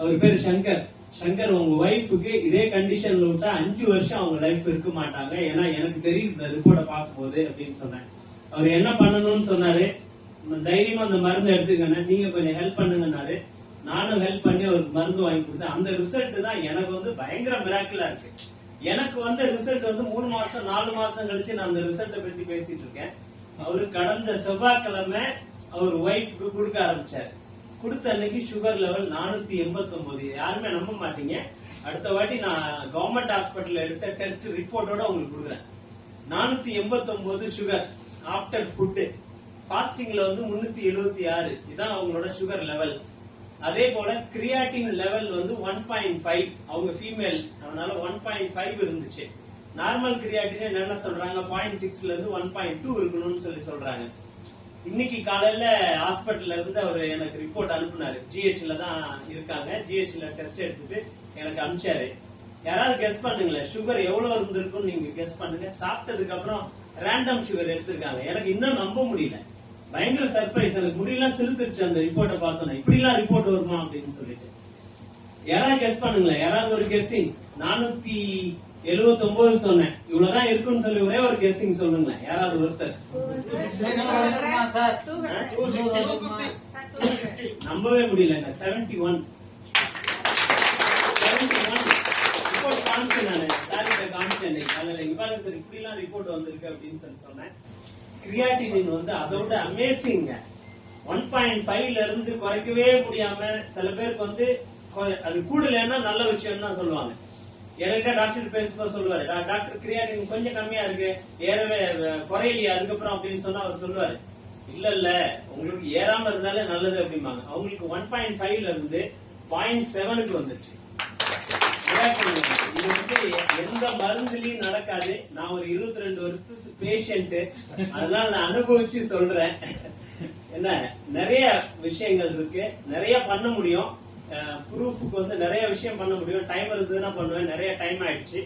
அவர் பேரு சங்கர். சங்கர், உங்க ஒய்ஃபுக்கு இதே கண்டிஷன்ல விட்டா 5 வருஷம் அவங்க லைஃப் இருக்க மாட்டாங்க. ஏன்னா எனக்கு தெரியுது இந்த ரிப்போர்ட்டை பார்க்கும்போது அப்படின்னு சொன்னேன். அவர் என்ன பண்ணணும்னு சொன்னாரு, தைரியமா அந்த மருந்து எடுத்துக்கணும், நீங்க கொஞ்சம் ஹெல்ப் பண்ணுங்கன்னாரு. நானும் ஹெல்ப் பண்ணி அவருக்கு மருந்து வாங்கி கொடுத்தேன். அந்த ரிசல்ட் தான் எனக்கு வந்து பயங்கர மிராக்கிளா இருக்கு. எனக்கு வந்து ரிசல்ட் வந்து 3 மாசம் 4 மாசம் கழிச்சு நான் அந்த ரிசல்ட்டை பத்தி பேசிட்டு இருக்கேன். அவரு கடந்த செவ்வாய்க்கிழமை அவர் ஒய்ஃபுக்கு கொடுக்க ஆரம்பிச்சாரு. கொடுத்த அன்னைக்கு சுகர் லெவல் 489. யாருமே நம்ப மாட்டீங்க. அடுத்த வாட்டி நான் கவர்மெண்ட் ஹாஸ்பிட்டல் எடுத்த டெஸ்ட் ரிப்போர்ட்டோட உங்களுக்கு கொடுக்குறேன். 489 சுகர் ஆப்டர் ஃபுட். பாஸ்டிங்ல வந்து 376. இதுதான் அவங்களோட சுகர் லெவல். அதே போல கிரியாட்டின் லெவல் வந்து 1.5. அவங்க ஃபீமேல், அதனால 1.5 இருந்துச்சு. நார்மல் கிரியாட்டின் என்ன சொல்றாங்க, 0.6ல இருந்து 1.2 இருக்கணும்னு சொல்றாங்க. இன்னைக்கு காலையில ஹாஸ்பிட்டல்ல இருந்து அவர் எனக்கு ரிப்போர்ட் அனுப்புனாரு. ஜிஹெச்ல தான் இருக்காங்க. ஜிஹெச்ல டெஸ்ட் எடுத்துட்டு எனக்கு அனுப்பிச்சாரு. யாராவது கெஸ் பண்ணுங்களேன், சுகர் எவ்வளவு இருந்திருக்கும் நீங்க கெஸ் பண்ணுங்க. சாப்பிட்டதுக்கு அப்புறம் ரேண்டம் சுகர் எடுத்திருக்காங்க. எனக்கு இன்னும் நம்ப முடியல. பயங்கர சர்ப்ரைஸ். எனக்கு முடியெல்லாம் சிலுத்துருச்சு அந்த ரிப்போர்ட்டை பார்த்தோன்னா. இப்படி எல்லாம் ரிப்போர்ட் வருமா அப்படின்னு சொல்லிட்டு. யாராவது கெஸ் பண்ணுங்களேன், யாராவது ஒரு கெஸ்ஸிங். 479 சொன்னேன். இவ்வளவுதான் இருக்குன்னு சொல்லி ஒரே ஒரு கெஸ்ஸிங் சொல்லுங்களேன். யாராவது ஒருத்தர். நம்பவே முடியலங்க. 71 ரிப்போர்ட் காமிச்சேன் நானு. சாரிட்ட காமிச்சேன். சார் இப்படி எல்லாம் ரிப்போர்ட் வந்திருக்கு அப்படின்னு சொல்லி சொன்னேன். கிரியாட்டினின் வந்து அதோட அமேசிங்க. 1.5ல இருந்து குறைக்கவே முடியாம சில பேருக்கு வந்து அது கூடலன்னா நல்ல விஷயம் தான் சொல்லுவாங்க. என்கிட்ட டாக்டர் பேசும்போது சொல்லுவாரு, டாக்டர் கிரியாட்டின் கொஞ்சம் கம்மியா இருக்கு, ஏறவே குறையிலையா அதுக்கப்புறம் அப்படின்னு சொன்னா அவர் சொல்லுவாரு, இல்ல உங்களுக்கு ஏறாம இருந்தாலே நல்லது அப்படிம்பாங்க. அவங்களுக்கு 1.5ல இருந்து 0.7க்கு வந்துருச்சு. இது வந்து எந்த மருந்துலயும் நடக்காது. நான் ஒரு 22 வருஷத்துக்கு பேஷண்ட், அதனால நான் அனுபவிச்சு சொல்றேன். என்ன நிறைய விஷயங்கள் இருக்கு, நிறைய பண்ண முடியும். ப்ரூஃபுக்கு வந்து நிறைய விஷயம் பண்ண முடியும். டைம் இருந்ததுன்னா பண்ணுவேன். நிறைய டைம் ஆயிடுச்சு.